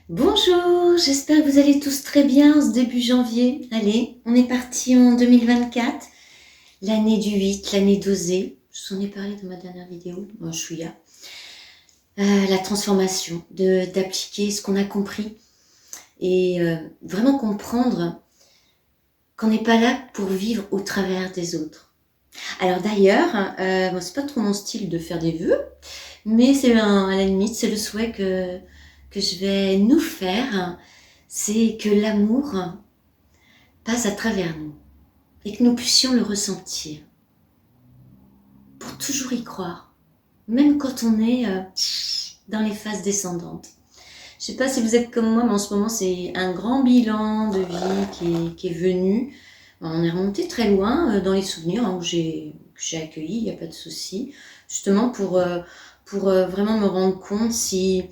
Bonjour, j'espère que vous allez tous très bien ce début janvier. Allez, on est parti en 2024, l'année du 8, l'année d'oser. Je vous en ai parlé dans ma dernière vidéo, moi je suis là. La transformation, d'appliquer ce qu'on a compris et vraiment comprendre qu'on n'est pas là pour vivre au travers des autres. Alors d'ailleurs, bon, c'est pas trop mon style de faire des vœux, mais c'est à la limite, c'est le souhait que je vais nous faire, c'est que l'amour passe à travers nous et que nous puissions le ressentir pour toujours y croire, même quand on est dans les phases descendantes. Je sais pas si vous êtes comme moi, mais en ce moment c'est un grand bilan de vie qui est venu. On est remonté très loin dans les souvenirs que j'ai accueillis, il n'y a pas de souci, justement pour vraiment me rendre compte si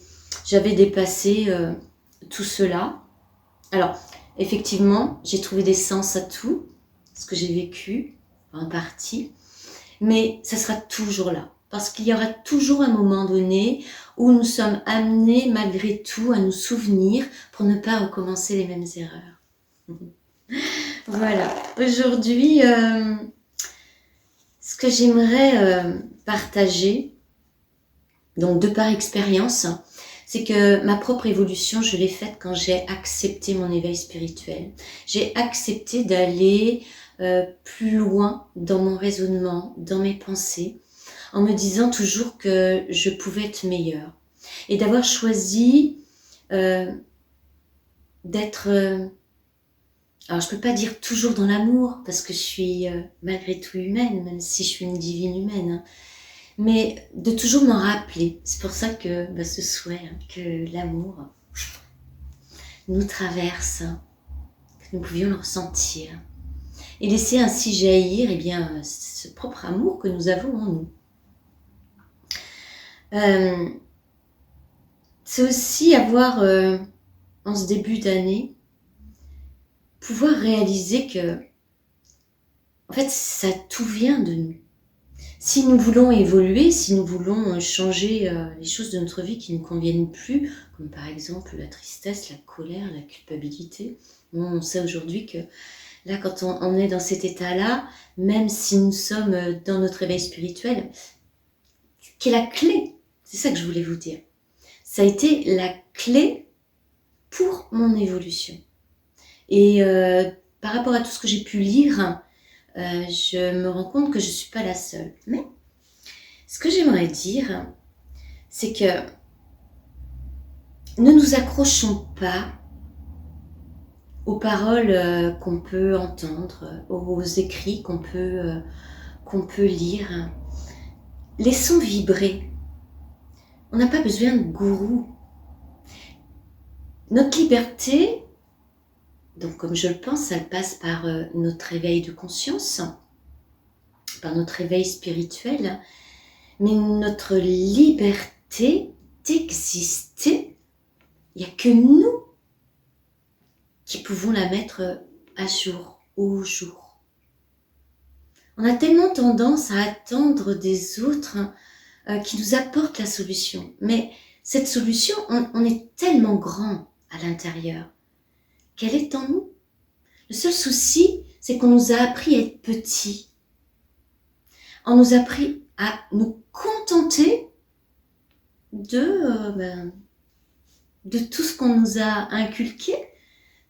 j'avais dépassé tout cela. Alors, effectivement, j'ai trouvé des sens à tout ce que j'ai vécu, en partie, mais ça sera toujours là. Parce qu'il y aura toujours un moment donné où nous sommes amenés, malgré tout, à nous souvenir pour ne pas recommencer les mêmes erreurs. Voilà. Aujourd'hui, ce que j'aimerais partager, donc de par expérience, c'est que ma propre évolution, je l'ai faite quand j'ai accepté mon éveil spirituel. J'ai accepté d'aller plus loin dans mon raisonnement, dans mes pensées, en me disant toujours que je pouvais être meilleure. Et d'avoir choisi d'être... alors je ne peux pas dire toujours dans l'amour, parce que je suis malgré tout humaine, même si je suis une divine humaine, hein. Mais de toujours m'en rappeler. C'est pour ça que ce souhait, que l'amour nous traverse, que nous pouvions le ressentir. Et laisser ainsi jaillir ce propre amour que nous avons en nous. C'est aussi avoir, en ce début d'année, pouvoir réaliser que, en fait, ça tout vient de nous. Si nous voulons évoluer, si nous voulons changer les choses de notre vie qui ne nous conviennent plus, comme par exemple la tristesse, la colère, la culpabilité, on sait aujourd'hui que là, quand on est dans cet état-là, même si nous sommes dans notre éveil spirituel, qui est la clé, c'est ça que je voulais vous dire, ça a été la clé pour mon évolution. Et par rapport à tout ce que j'ai pu lire, je me rends compte que je ne suis pas la seule. Mais ce que j'aimerais dire, c'est que ne nous accrochons pas aux paroles qu'on peut entendre, aux écrits qu'on peut lire. Laissons vibrer. On n'a pas besoin de gourou. Notre liberté, donc comme je le pense, elle passe par notre éveil de conscience, par notre éveil spirituel, mais notre liberté d'exister, il n'y a que nous qui pouvons la mettre à jour, au jour. On a tellement tendance à attendre des autres qui nous apportent la solution, mais cette solution, on est tellement grand à l'intérieur qu'elle est en nous. Le seul souci, c'est qu'on nous a appris à être petits. On nous a appris à nous contenter de tout ce qu'on nous a inculqué,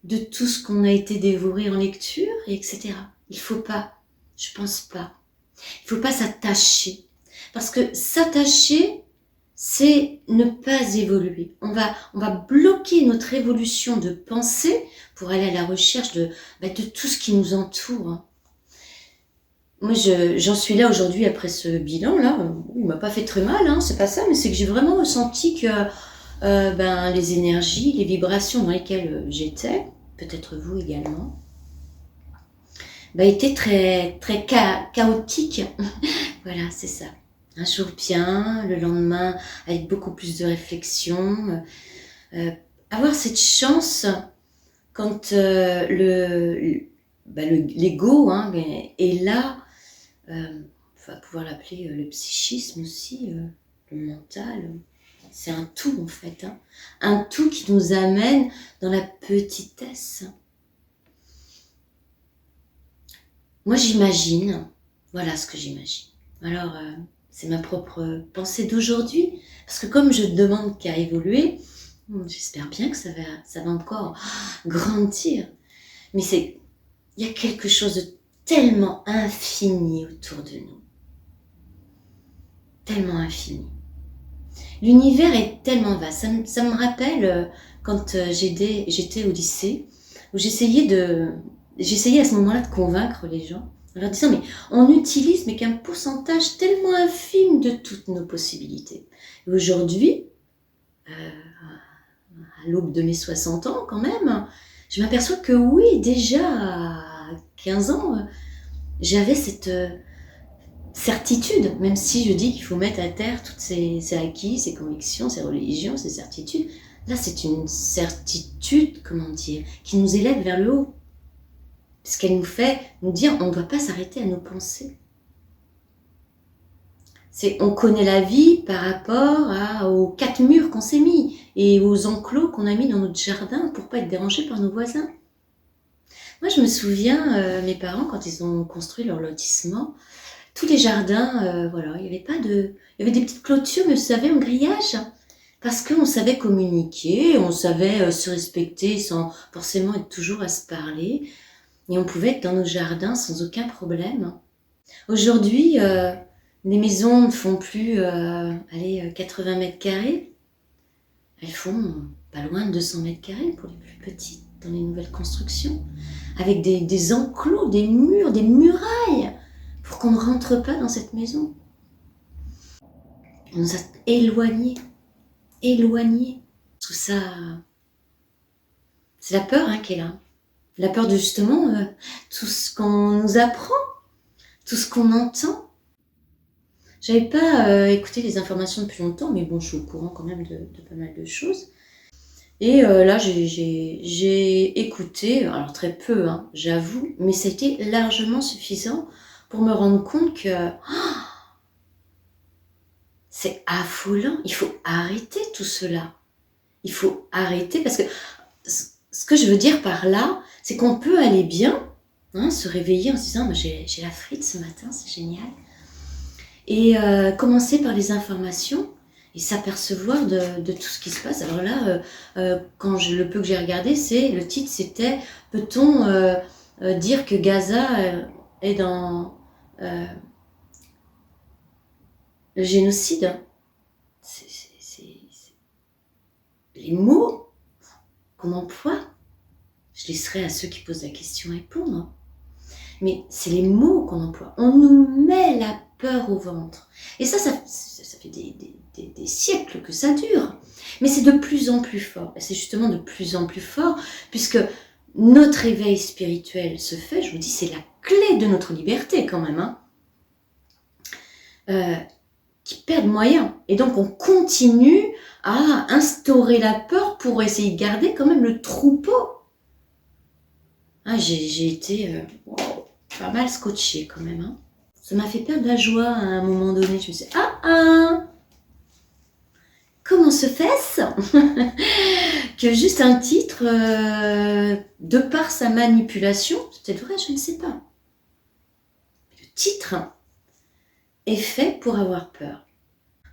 de tout ce qu'on a été dévoré en lecture, etc. Il ne faut pas, je pense pas. Il ne faut pas s'attacher. Parce que s'attacher, c'est ne pas évoluer. On va bloquer notre évolution de pensée pour aller à la recherche de tout ce qui nous entoure. Moi, j'en suis là aujourd'hui après ce bilan-là. Il ne m'a pas fait très mal, hein, c'est pas ça, mais c'est que j'ai vraiment ressenti que les énergies, les vibrations dans lesquelles j'étais, peut-être vous également, étaient très, très chaotiques. Voilà, c'est ça. Un jour bien, le lendemain avec beaucoup plus de réflexion. Avoir cette chance quand l'ego est là, on va pouvoir l'appeler le psychisme aussi, le mental, c'est un tout en fait. Hein. Un tout qui nous amène dans la petitesse. Moi j'imagine, voilà ce que j'imagine. Alors c'est ma propre pensée d'aujourd'hui, parce que comme je ne demande qu'à évoluer, j'espère bien que ça va encore grandir. Mais il y a quelque chose de tellement infini autour de nous. Tellement infini. L'univers est tellement vaste. Ça me rappelle quand j'étais au lycée, où j'essayais à ce moment-là de convaincre les gens, en leur disant, mais on utilise mais qu'un pourcentage tellement infime de toutes nos possibilités. Et aujourd'hui, à l'aube de mes 60 ans quand même, je m'aperçois que oui, déjà à 15 ans, j'avais cette certitude, même si je dis qu'il faut mettre à terre toutes ces acquis, ces convictions, ces religions, ces certitudes. Là, c'est une certitude, comment dire, qui nous élève vers le haut. Parce qu'elle nous fait nous dire, on ne doit pas s'arrêter à nos pensées. On connaît la vie par rapport aux 4 murs qu'on s'est mis et aux enclos qu'on a mis dans notre jardin pour ne pas être dérangés par nos voisins. Moi, je me souviens, mes parents, quand ils ont construit leur lotissement, tous les jardins, voilà, il y avait des petites clôtures, mais vous savez, en grillage, parce qu'on savait communiquer, on savait se respecter sans forcément être toujours à se parler, et on pouvait être dans nos jardins sans aucun problème. Aujourd'hui, les maisons ne font plus 80 mètres carrés, elles font pas loin de 200 mètres carrés pour les plus petites, dans les nouvelles constructions, avec des enclos, des murs, des murailles, pour qu'on ne rentre pas dans cette maison. On nous a éloignés. Tout ça, c'est la peur qui est là. La peur de justement tout ce qu'on nous apprend, tout ce qu'on entend. J'avais pas écouté les informations depuis longtemps, mais bon, je suis au courant quand même de pas mal de choses. Et là, j'ai écouté, alors très peu, j'avoue, mais c'était largement suffisant pour me rendre compte que c'est affolant. Il faut arrêter tout cela. Il faut arrêter parce que ce que je veux dire par là, c'est qu'on peut aller bien, se réveiller en se disant j'ai la frite ce matin, c'est génial. Et commencer par les informations et s'apercevoir de tout ce qui se passe. Alors là, le peu que j'ai regardé, le titre c'était « Peut-on dire que Gaza est dans le génocide ?» Les mots qu'on emploie, je laisserai à ceux qui posent la question répondre. Mais c'est les mots qu'on emploie. On nous met la peur au ventre. Et ça fait des siècles que ça dure. Mais c'est de plus en plus fort. Et c'est justement de plus en plus fort, puisque notre éveil spirituel se fait, je vous dis, c'est la clé de notre liberté quand même, qui perdent moyen. Et donc on continue à instaurer la peur pour essayer de garder quand même le troupeau. J'ai été pas mal scotchée quand même. Ça m'a fait perdre la joie à un moment donné. Je me suis dit, comment se fait-ce que juste un titre, de par sa manipulation, c'est peut-être vrai, je ne sais pas. Le titre est fait pour avoir peur.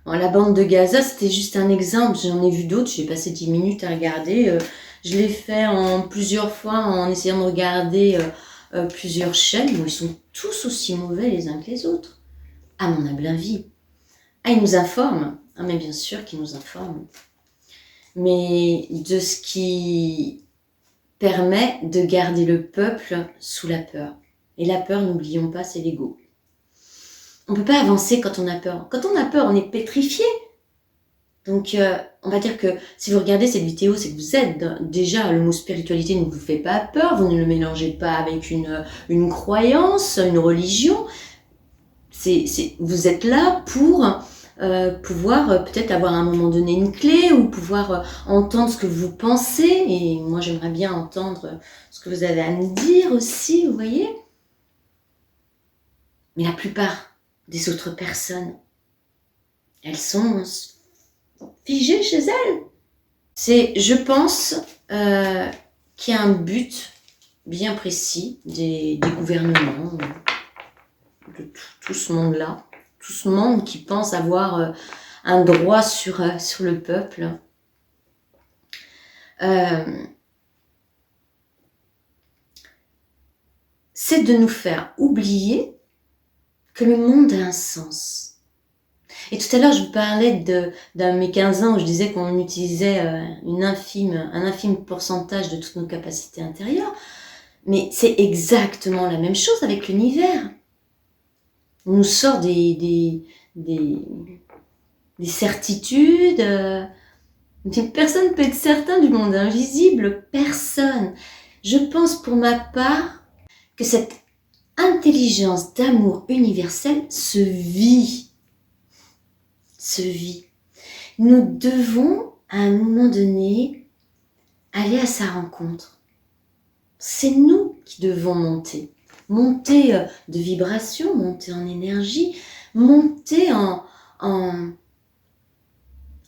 Bon, la bande de Gaza, c'était juste un exemple. J'en ai vu d'autres. J'ai passé 10 minutes à regarder. Je l'ai fait plusieurs fois en essayant de regarder plusieurs chaînes. Bon, ils sont tous aussi mauvais les uns que les autres, à mon humble avis. Ils nous informent. Mais bien sûr qu'ils nous informent. Mais de ce qui permet de garder le peuple sous la peur. Et la peur, n'oublions pas, c'est l'ego. On ne peut pas avancer quand on a peur. Quand on a peur, on est pétrifié. Donc, on va dire que si vous regardez cette vidéo, c'est que vous êtes déjà, le mot spiritualité ne vous fait pas peur, vous ne le mélangez pas avec une croyance, une religion. Vous êtes là pour pouvoir peut-être avoir à un moment donné une clé ou pouvoir entendre ce que vous pensez. Et moi, j'aimerais bien entendre ce que vous avez à me dire aussi, vous voyez. Mais la plupart des autres personnes, elles sont figée chez elle. Je pense qu'il y a un but bien précis des gouvernements, de tout ce monde-là, tout ce monde qui pense avoir un droit sur le peuple. C'est de nous faire oublier que le monde a un sens. Et tout à l'heure, je vous parlais d'un de mes 15 ans où je disais qu'on utilisait un infime pourcentage de toutes nos capacités intérieures. Mais c'est exactement la même chose avec l'univers. On nous sort des certitudes. Personne ne peut être certain du monde invisible. Personne. Je pense pour ma part que cette intelligence d'amour universel se vit. Nous devons, à un moment donné, aller à sa rencontre. C'est nous qui devons monter de vibration, monter en énergie, monter en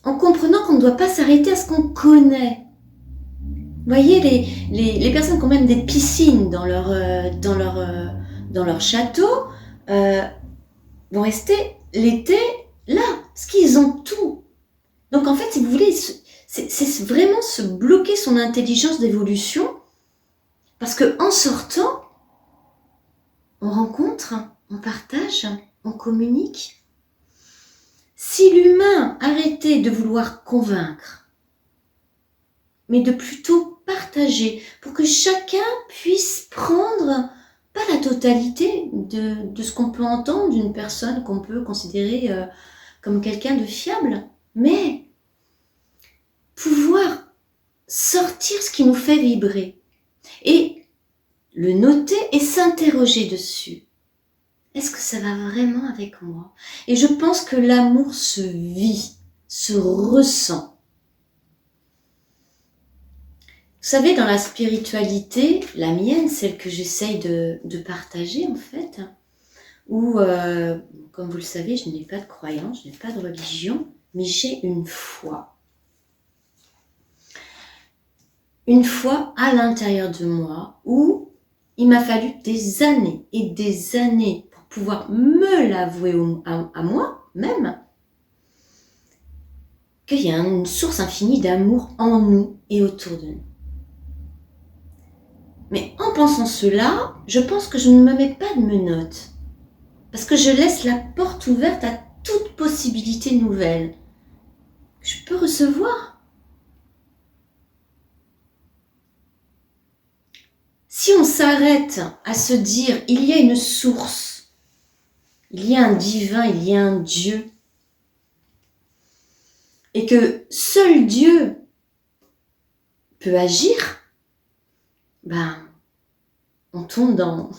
comprenant qu'on ne doit pas s'arrêter à ce qu'on connaît. Vous voyez, les personnes qui ont même des piscines dans leur château vont rester l'été là, parce qu'ils ont tout. Donc en fait, si vous voulez, c'est vraiment se bloquer son intelligence d'évolution, parce qu'en sortant, on rencontre, on partage, on communique. Si l'humain arrêtait de vouloir convaincre, mais de plutôt partager, pour que chacun puisse prendre, pas la totalité de ce qu'on peut entendre d'une personne qu'on peut considérer comme quelqu'un de fiable, mais pouvoir sortir ce qui nous fait vibrer et le noter et s'interroger dessus. Est-ce que ça va vraiment avec moi? Et je pense que l'amour se vit, se ressent. Vous savez, dans la spiritualité, la mienne, celle que j'essaye de partager en fait, où, comme vous le savez, je n'ai pas de croyance, je n'ai pas de religion, mais j'ai une foi. Une foi à l'intérieur de moi où il m'a fallu des années et des années pour pouvoir me l'avouer à moi même, qu'il y a une source infinie d'amour en nous et autour de nous. Mais en pensant cela, je pense que je ne me mets pas de menottes. Parce que je laisse la porte ouverte à toute possibilité nouvelle que je peux recevoir. Si on s'arrête à se dire, il y a une source, il y a un divin, il y a un Dieu, et que seul Dieu peut agir, ben, on tombe dans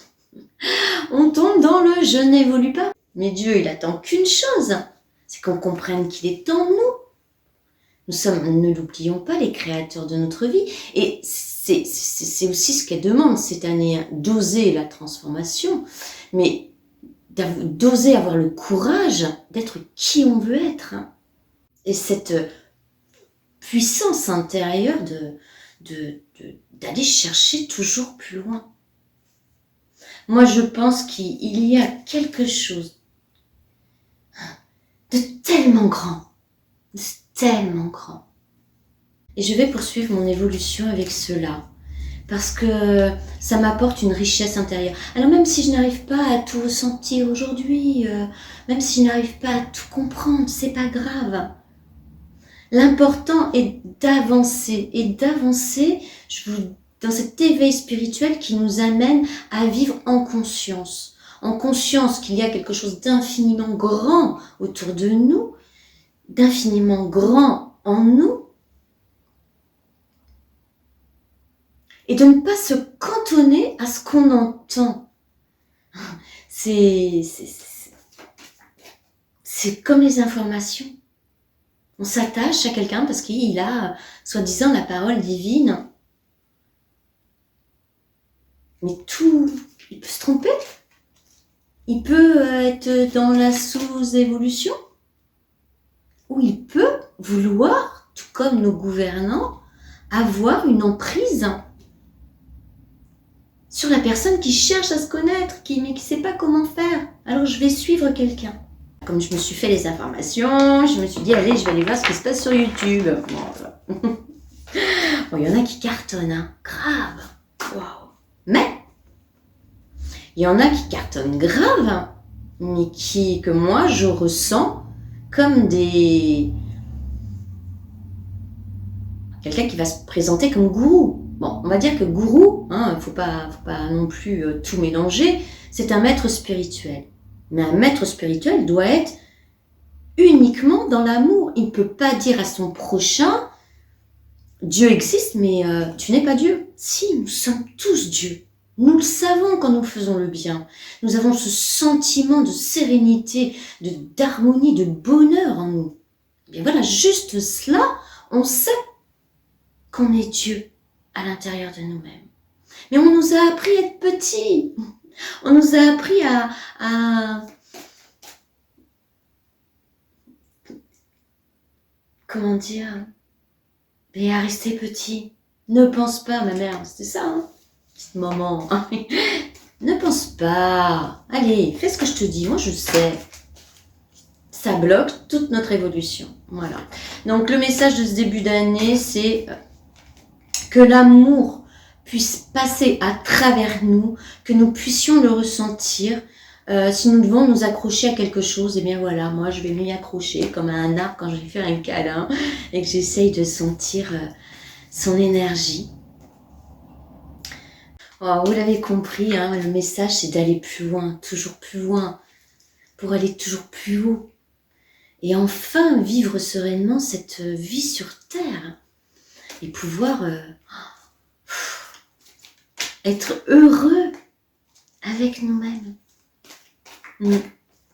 le je n'évolue pas. Mais Dieu, il attend qu'une chose, c'est qu'on comprenne qu'il est en nous. Nous sommes, ne l'oublions pas, les créateurs de notre vie. Et c'est aussi ce qu'elle demande cette année, d'oser la transformation, mais d'oser avoir le courage d'être qui on veut être. Et cette puissance intérieure d'aller chercher toujours plus loin. Moi, je pense qu'il y a quelque chose de tellement grand. Et je vais poursuivre mon évolution avec cela, parce que ça m'apporte une richesse intérieure. Alors même si je n'arrive pas à tout ressentir aujourd'hui, même si je n'arrive pas à tout comprendre, c'est pas grave. L'important est d'avancer, dans cet éveil spirituel qui nous amène à vivre en conscience qu'il y a quelque chose d'infiniment grand autour de nous, d'infiniment grand en nous, et de ne pas se cantonner à ce qu'on entend. C'est comme les informations. On s'attache à quelqu'un parce qu'il a, soi-disant, la parole divine. Mais il peut se tromper. Il peut être dans la sous-évolution. Ou il peut vouloir, tout comme nos gouvernants, avoir une emprise sur la personne qui cherche à se connaître, mais qui ne sait pas comment faire. Alors je vais suivre quelqu'un. Comme je me suis fait les informations, je me suis dit, allez, je vais aller voir ce qui se passe sur YouTube. Voilà. Bon, il y en a qui cartonnent, hein. Grave. Waouh. Mais, il y en a qui cartonnent grave, hein, mais que moi, je ressens comme quelqu'un qui va se présenter comme gourou. Bon, on va dire que gourou, hein, faut pas non plus tout mélanger, c'est un maître spirituel. Mais un maître spirituel doit être uniquement dans l'amour. Il ne peut pas dire à son prochain, Dieu existe, mais tu n'es pas Dieu. Si, nous sommes tous Dieu. Nous le savons quand nous faisons le bien. Nous avons ce sentiment de sérénité, d'harmonie, de bonheur en nous. Et bien voilà, juste cela, on sait qu'on est Dieu à l'intérieur de nous-mêmes. Mais on nous a appris à être petits. On nous a appris à comment dire, et à rester petit. Ne pense pas, ma mère, c'était ça, hein, petite maman. Ne pense pas. Allez, fais ce que je te dis, moi je sais. Ça bloque toute notre évolution. Voilà. Donc le message de ce début d'année, c'est que l'amour puisse passer à travers nous, que nous puissions le ressentir. Si nous devons nous accrocher à quelque chose, eh bien voilà, moi je vais m'y accrocher comme à un arbre quand je vais faire un câlin et que j'essaye de sentir son énergie. Oh, vous l'avez compris, hein, le message c'est d'aller plus loin, toujours plus loin, pour aller toujours plus haut. Et enfin vivre sereinement cette vie sur Terre et pouvoir être heureux avec nous-mêmes.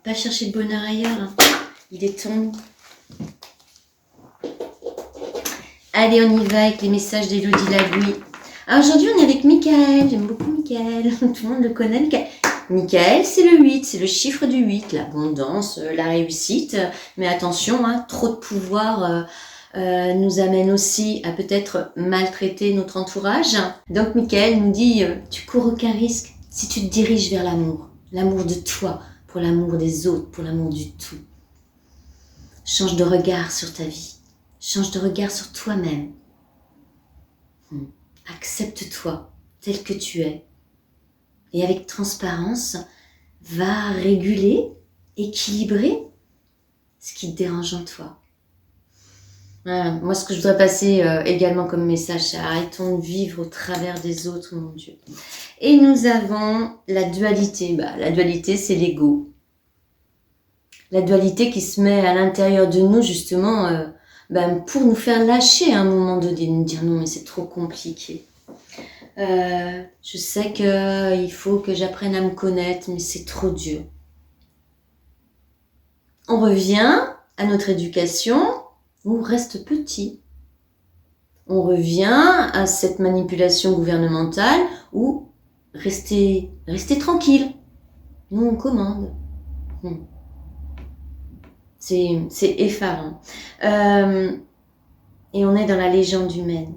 Pas chercher le bonheur ailleurs, hein. Il est temps. Allez, on y va avec les messages d'Elodie Lagouille. Alors aujourd'hui, on est avec Michael. J'aime beaucoup Michael. Tout le monde le connaît, Michael. Michael, c'est le 8, c'est le chiffre du 8, l'abondance, la réussite. Mais attention, hein, trop de pouvoir nous amène aussi à peut-être maltraiter notre entourage. Donc Michael nous dit, tu cours aucun risque si tu te diriges vers l'amour. L'amour de toi, pour l'amour des autres, pour l'amour du tout. Change de regard sur ta vie. Change de regard sur toi-même. Accepte-toi tel que tu es. Et avec transparence, va réguler, équilibrer ce qui te dérange en toi. Voilà. Moi, ce que je voudrais passer également comme message, c'est arrêtons de vivre au travers des autres, mon Dieu. Et nous avons la dualité. La dualité, c'est l'ego. La dualité qui se met à l'intérieur de nous, justement, pour nous faire lâcher à un moment donné, nous dire non, mais c'est trop compliqué. Je sais qu'il faut que j'apprenne à me connaître, mais c'est trop dur. On revient à notre éducation, où on reste petit. On revient à cette manipulation gouvernementale où restez tranquille. Nous, on commande. C'est effarant. Et on est dans la légende humaine.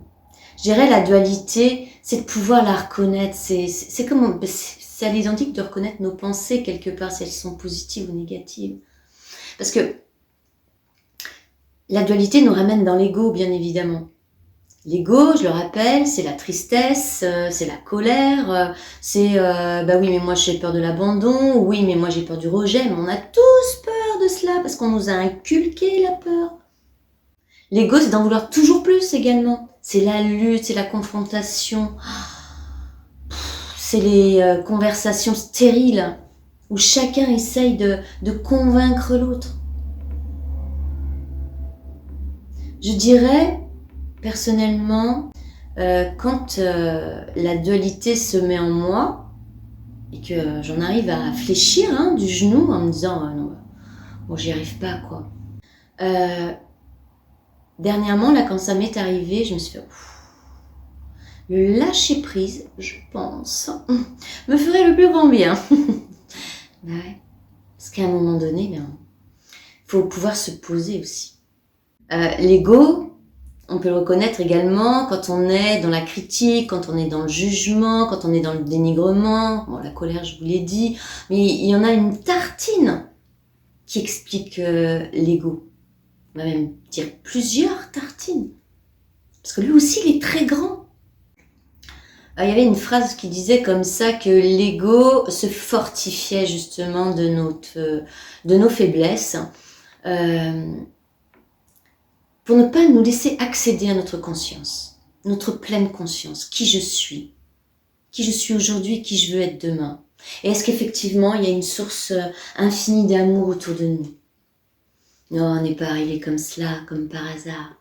Je dirais la dualité, c'est de pouvoir la reconnaître. C'est comme c'est à l'identique de reconnaître nos pensées quelque part, si elles sont positives ou négatives. Parce que la dualité nous ramène dans l'ego, bien évidemment. L'ego, je le rappelle, c'est la tristesse, c'est la colère, c'est oui mais moi j'ai peur de l'abandon, oui mais moi j'ai peur du rejet, mais on a tous peur de cela parce qu'on nous a inculqué la peur. L'ego, c'est d'en vouloir toujours plus également. C'est la lutte, c'est la confrontation, c'est les conversations stériles où chacun essaye de convaincre l'autre. Je dirais, personnellement, quand la dualité se met en moi et que j'en arrive à fléchir du genou en me disant non, bon, j'y arrive pas quoi. Dernièrement, là, quand ça m'est arrivé, je me suis fait le lâcher prise, je pense, me ferait le plus grand bien. Ouais. Parce qu'à un moment donné, il faut pouvoir se poser aussi. L'ego, on peut le reconnaître également quand on est dans la critique, quand on est dans le jugement, quand on est dans le dénigrement. Bon, la colère, je vous l'ai dit, mais il y en a une tartine qui explique l'ego. On va même dire plusieurs tartines. Parce que lui aussi, il est très grand. Il y avait une phrase qui disait comme ça que l'ego se fortifiait justement de nos faiblesses pour ne pas nous laisser accéder à notre conscience, notre pleine conscience, qui je suis aujourd'hui, qui je veux être demain. Et est-ce qu'effectivement, il y a une source infinie d'amour autour de nous? Non, on n'est pas arrivé comme cela, comme par hasard.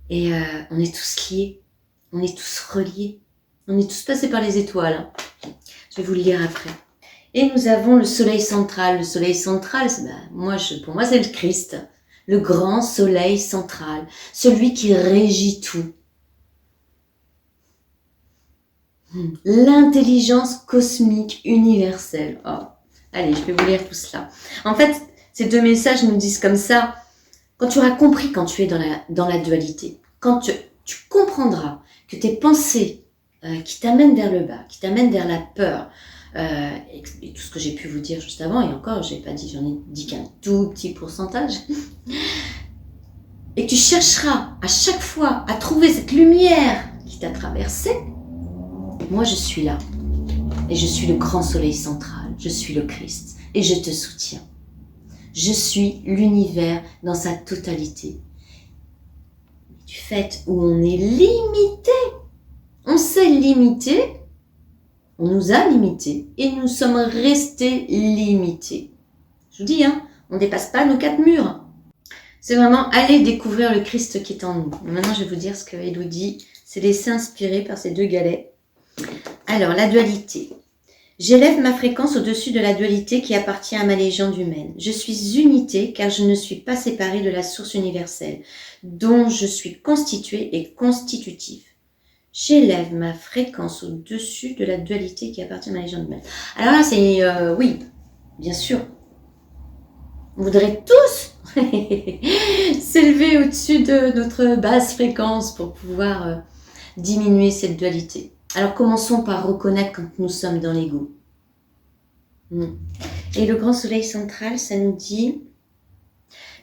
Et on est tous liés, on est tous reliés, on est tous passés par les étoiles. Hein. Je vais vous le lire après. Et nous avons le soleil central. Le soleil central, pour moi, c'est le Christ. Le grand soleil central. Celui qui régit tout. L'intelligence cosmique universelle. Oh. Allez, je vais vous lire tout cela. En fait, ces deux messages nous disent comme ça. Quand tu auras compris quand tu es dans la dualité, quand tu comprendras que tes pensées qui t'amènent vers le bas, qui t'amènent vers la peur, et tout ce que j'ai pu vous dire juste avant, et encore, j'en ai dit qu'un tout petit pourcentage, et que tu chercheras à chaque fois à trouver cette lumière qui t'a traversé, moi je suis là, et je suis le grand soleil central, je suis le Christ, et je te soutiens. Je suis l'univers dans sa totalité. Du fait où on est limité, on s'est limité, on nous a limités et nous sommes restés limités. Je vous dis, hein, on ne dépasse pas nos 4 murs. C'est vraiment aller découvrir le Christ qui est en nous. Maintenant, je vais vous dire ce que Elodie s'est laissée inspirer par ces deux galets. Alors, la dualité. J'élève ma fréquence au-dessus de la dualité qui appartient à ma légende humaine. Je suis unité car je ne suis pas séparée de la source universelle, dont je suis constituée et constitutive. J'élève ma fréquence au-dessus de la dualité qui appartient à ma légende humaine. Alors là, c'est oui, bien sûr. On voudrait tous s'élever au-dessus de notre basse fréquence pour pouvoir diminuer cette dualité. Alors commençons par reconnaître quand nous sommes dans l'ego. Et le grand soleil central, ça nous dit: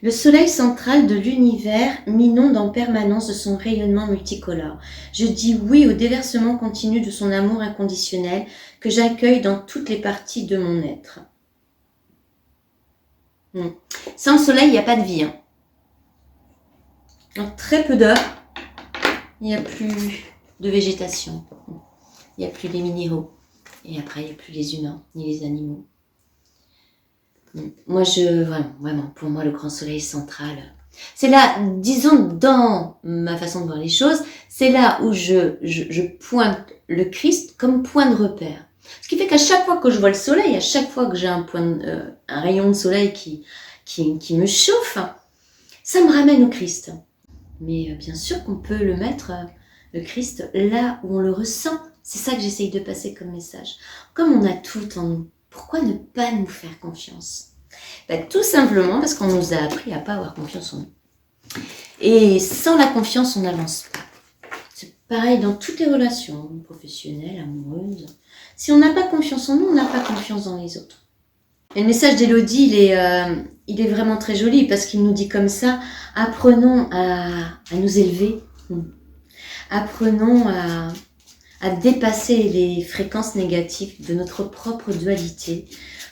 le soleil central de l'univers m'inonde en permanence de son rayonnement multicolore. Je dis oui au déversement continu de son amour inconditionnel que j'accueille dans toutes les parties de mon être. Sans le soleil, il n'y a pas de vie. Hein. Donc, très peu d'heures, il n'y a plus de végétation. Il n'y a plus les minéraux. Et après, il n'y a plus les humains, ni les animaux. Moi, vraiment, pour moi, le grand soleil central, c'est là, disons, dans ma façon de voir les choses, c'est là où je pointe le Christ comme point de repère. Ce qui fait qu'à chaque fois que je vois le soleil, à chaque fois que j'ai un rayon de soleil qui me chauffe, ça me ramène au Christ. Mais bien sûr qu'on peut le mettre, le Christ, là où on le ressent. C'est ça que j'essaye de passer comme message. Comme on a tout en nous, pourquoi ne pas nous faire confiance? Tout simplement parce qu'on nous a appris à ne pas avoir confiance en nous. Et sans la confiance, on n'avance pas. C'est pareil dans toutes les relations, professionnelles, amoureuses. Si on n'a pas confiance en nous, on n'a pas confiance dans les autres. Et le message d'Elodie, il est vraiment très joli parce qu'il nous dit comme ça: apprenons à nous élever. Apprenons à dépasser les fréquences négatives de notre propre dualité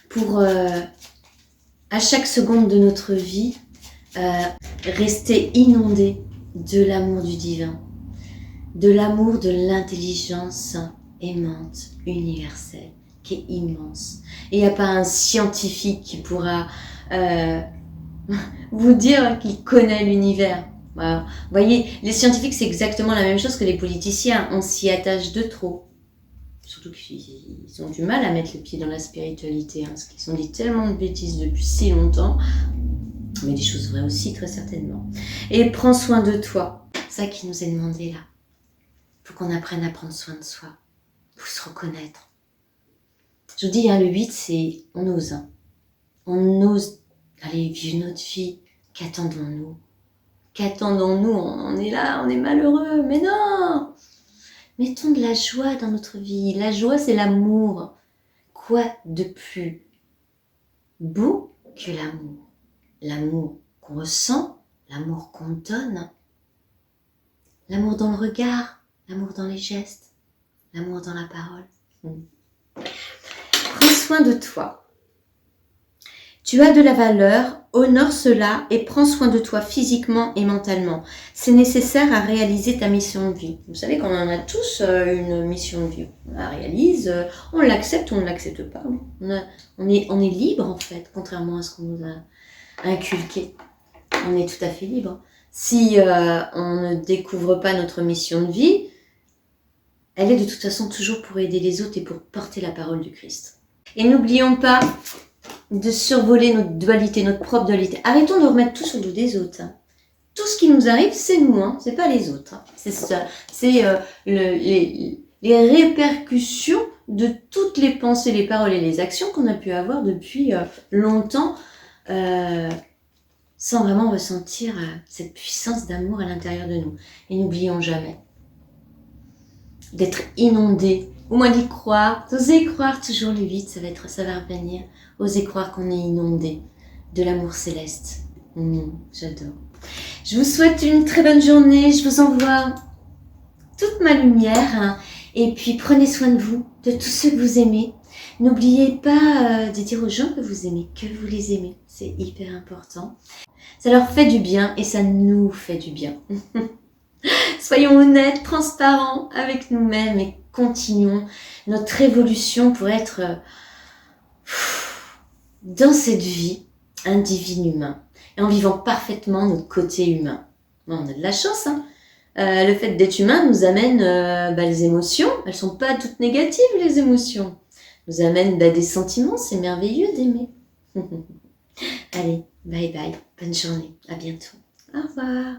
pour, à chaque seconde de notre vie, rester inondé de l'amour du divin, de l'amour de l'intelligence aimante, universelle, qui est immense. Et il n'y a pas un scientifique qui pourra vous dire qu'il connaît l'univers. Voilà. Vous voyez, les scientifiques, c'est exactement la même chose que les politiciens. On s'y attache de trop. Surtout qu'ils ont du mal à mettre le pied dans la spiritualité, hein, parce qu'ils ont dit tellement de bêtises depuis si longtemps, mais des choses vraies aussi, très certainement. Et prends soin de toi. C'est ça qui nous est demandé là. Il faut qu'on apprenne à prendre soin de soi. Il faut se reconnaître. Je vous dis, hein, le 8, c'est on ose. Hein. On ose aller vivre notre vie Qu'attendons-nous? Qu'attendons-nous? On est là, on est malheureux, mais non! Mettons de la joie dans notre vie. La joie, c'est l'amour. Quoi de plus beau que l'amour? L'amour qu'on ressent, l'amour qu'on donne, l'amour dans le regard, l'amour dans les gestes, l'amour dans la parole. Prends soin de toi. Tu as de la valeur, honore cela et prends soin de toi physiquement et mentalement. C'est nécessaire à réaliser ta mission de vie. Vous savez qu'on en a tous une mission de vie. On la réalise, on l'accepte ou on ne l'accepte pas. On est libre en fait, contrairement à ce qu'on nous a inculqué. On est tout à fait libre. Si on ne découvre pas notre mission de vie, elle est de toute façon toujours pour aider les autres et pour porter la parole du Christ. Et n'oublions pas de survoler notre dualité, notre propre dualité. Arrêtons de remettre tout sur le dos des autres. Tout ce qui nous arrive, c'est nous, c'est pas les autres. C'est ça. C'est les répercussions de toutes les pensées, les paroles et les actions qu'on a pu avoir depuis longtemps sans vraiment ressentir cette puissance d'amour à l'intérieur de nous. Et n'oublions jamais d'être inondés, au moins d'y croire, d'oser croire toujours le vide, ça va revenir. Osez croire qu'on est inondé de l'amour céleste. J'adore. Je vous souhaite une très bonne journée. Je vous envoie toute ma lumière. Et puis prenez soin de vous, de tous ceux que vous aimez. N'oubliez pas de dire aux gens que vous aimez, que vous les aimez. C'est hyper important. Ça leur fait du bien et ça nous fait du bien. Soyons honnêtes, transparents avec nous-mêmes et continuons notre évolution pour être dans cette vie un divin humain et en vivant parfaitement notre côté humain. Bon, on a de la chance, le fait d'être humain nous amène les émotions. Elles sont pas toutes négatives, les émotions. Nous amène des sentiments, c'est merveilleux d'aimer. Allez, bye bye, bonne journée, à bientôt. Au revoir.